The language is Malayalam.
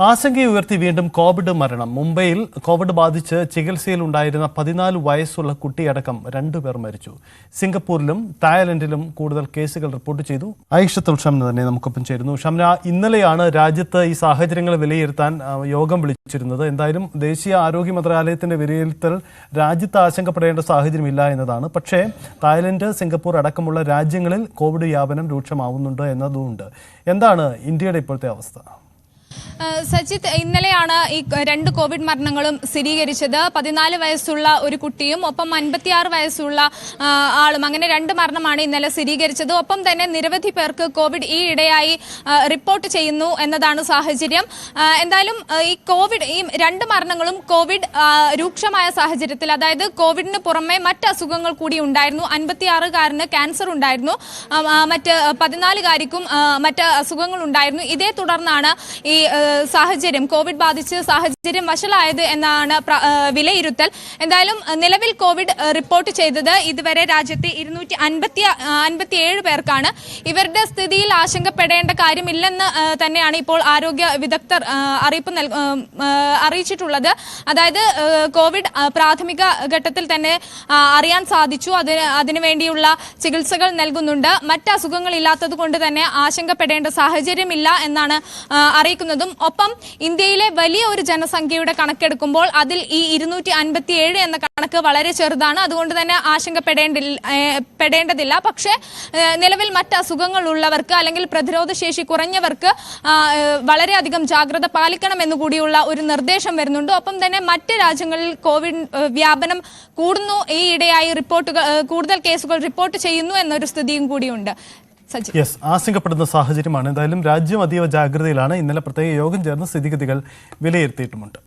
ആശങ്കയുയർത്തി വീണ്ടും കോവിഡ് മരണം. മുംബൈയിൽ കോവിഡ് ബാധിച്ച് ചികിത്സയിലുണ്ടായിരുന്ന 14 വയസ്സുള്ള കുട്ടിയടക്കം 2 പേർ മരിച്ചു. സിംഗപ്പൂരിലും തായ്ലൻഡിലും കൂടുതൽ കേസുകൾ റിപ്പോർട്ട് ചെയ്തു. ഐഷത്തുൽ ഷംന തന്നെ നമുക്കൊപ്പം ചേരുന്നു. ഷംന, ഇന്നലെയാണ് രാജ്യത്ത് ഈ സാഹചര്യങ്ങൾ വിലയിരുത്താൻ യോഗം വിളിച്ചിരുന്നത്. എന്തായാലും ദേശീയ ആരോഗ്യ മന്ത്രാലയത്തിന്റെ വിലയിരുത്തൽ രാജ്യത്ത് ആശങ്കപ്പെടേണ്ട സാഹചര്യമില്ല എന്നതാണ്. പക്ഷേ തായ്ലൻഡ്, സിംഗപ്പൂർ അടക്കമുള്ള രാജ്യങ്ങളിൽ കോവിഡ് വ്യാപനം രൂക്ഷമാവുന്നുണ്ട് എന്നതുകൊണ്ട് എന്താണ് ഇന്ത്യയുടെ ഇപ്പോഴത്തെ അവസ്ഥ? സജിത്ത്, ഇന്നലെയാണ് ഈ 2 കോവിഡ് മരണങ്ങളും സ്ഥിരീകരിച്ചത്. 14 വയസ്സുള്ള ഒരു കുട്ടിയും ഒപ്പം 56 വയസ്സുള്ള ആളും. അങ്ങനെ 2 മരണമാണ് ഇന്നലെ സ്ഥിരീകരിച്ചത്. ഒപ്പം തന്നെ നിരവധി പേർക്ക് കോവിഡ് ഈ ഇടയായി റിപ്പോർട്ട് ചെയ്യുന്നു എന്നതാണ് സാഹചര്യം. എന്തായാലും ഈ 2 മരണങ്ങളും കോവിഡ് രൂക്ഷമായ സാഹചര്യത്തിൽ, അതായത് കോവിഡിന് പുറമെ മറ്റ് അസുഖങ്ങൾ കൂടി ഉണ്ടായിരുന്നു. 56കാരന് ക്യാൻസർ ഉണ്ടായിരുന്നു, മറ്റ് 14കാരിക്കും മറ്റ് അസുഖങ്ങൾ ഉണ്ടായിരുന്നു. ഇതേ തുടർന്നാണ് ഈ സാഹചര്യം, കോവിഡ് ബാധിച്ച് സാഹചര്യം വഷളായത് എന്നാണ് വിലയിരുത്തൽ. എന്തായാലും നിലവിൽ കോവിഡ് റിപ്പോർട്ട് ചെയ്തത് ഇതുവരെ രാജ്യത്തെ 257 പേർക്കാണ്. ഇവരുടെ സ്ഥിതിയിൽ ആശങ്കപ്പെടേണ്ട കാര്യമില്ലെന്ന് തന്നെയാണ് ഇപ്പോൾ ആരോഗ്യ വിദഗ്ധർ അറിയിച്ചിട്ടുള്ളത്. അതായത് കോവിഡ് പ്രാഥമിക ഘട്ടത്തിൽ തന്നെ അറിയാൻ സാധിച്ചു. അതിനുവേണ്ടിയുള്ള ചികിത്സകൾ നൽകുന്നുണ്ട്. മറ്റ് അസുഖങ്ങൾ ഇല്ലാത്തത് കൊണ്ട് തന്നെ ആശങ്കപ്പെടേണ്ട സാഹചര്യമില്ല എന്നാണ് അറിയിക്കുന്നതും. ഒപ്പം ഇന്ത്യയിലെ വലിയ ഒരു ജനസംഖ്യയുടെ കണക്കെടുക്കുമ്പോൾ അതിൽ ഈ 257 എന്ന കണക്ക് വളരെ ചെറുതാണ്. അതുകൊണ്ട് തന്നെ ആശങ്കപ്പെടേണ്ടതില്ല. പക്ഷേ നിലവിൽ മറ്റ് അസുഖങ്ങൾ ഉള്ളവർക്ക് അല്ലെങ്കിൽ പ്രതിരോധ ശേഷി കുറഞ്ഞവർക്ക് വളരെയധികം ജാഗ്രത പാലിക്കണമെന്നു കൂടിയുള്ള ഒരു നിർദ്ദേശം വരുന്നുണ്ട്. ഒപ്പം തന്നെ മറ്റ് രാജ്യങ്ങളിൽ കോവിഡ് വ്യാപനം കൂടുന്നു. ഈ ഇടയായി കൂടുതൽ കേസുകൾ റിപ്പോർട്ട് ചെയ്യുന്നു എന്നൊരു സ്ഥിതിയും കൂടിയുണ്ട്. ആശങ്കപ്പെടുന്ന സാഹചര്യമാണ്. എന്തായാലും രാജ്യം അതീവ ജാഗ്രതയിലാണ്. ഇന്നലെ പ്രത്യേക യോഗം ചേർന്ന് സ്ഥിതിഗതികൾ വിലയിരുത്തിയിട്ടുമുണ്ട്.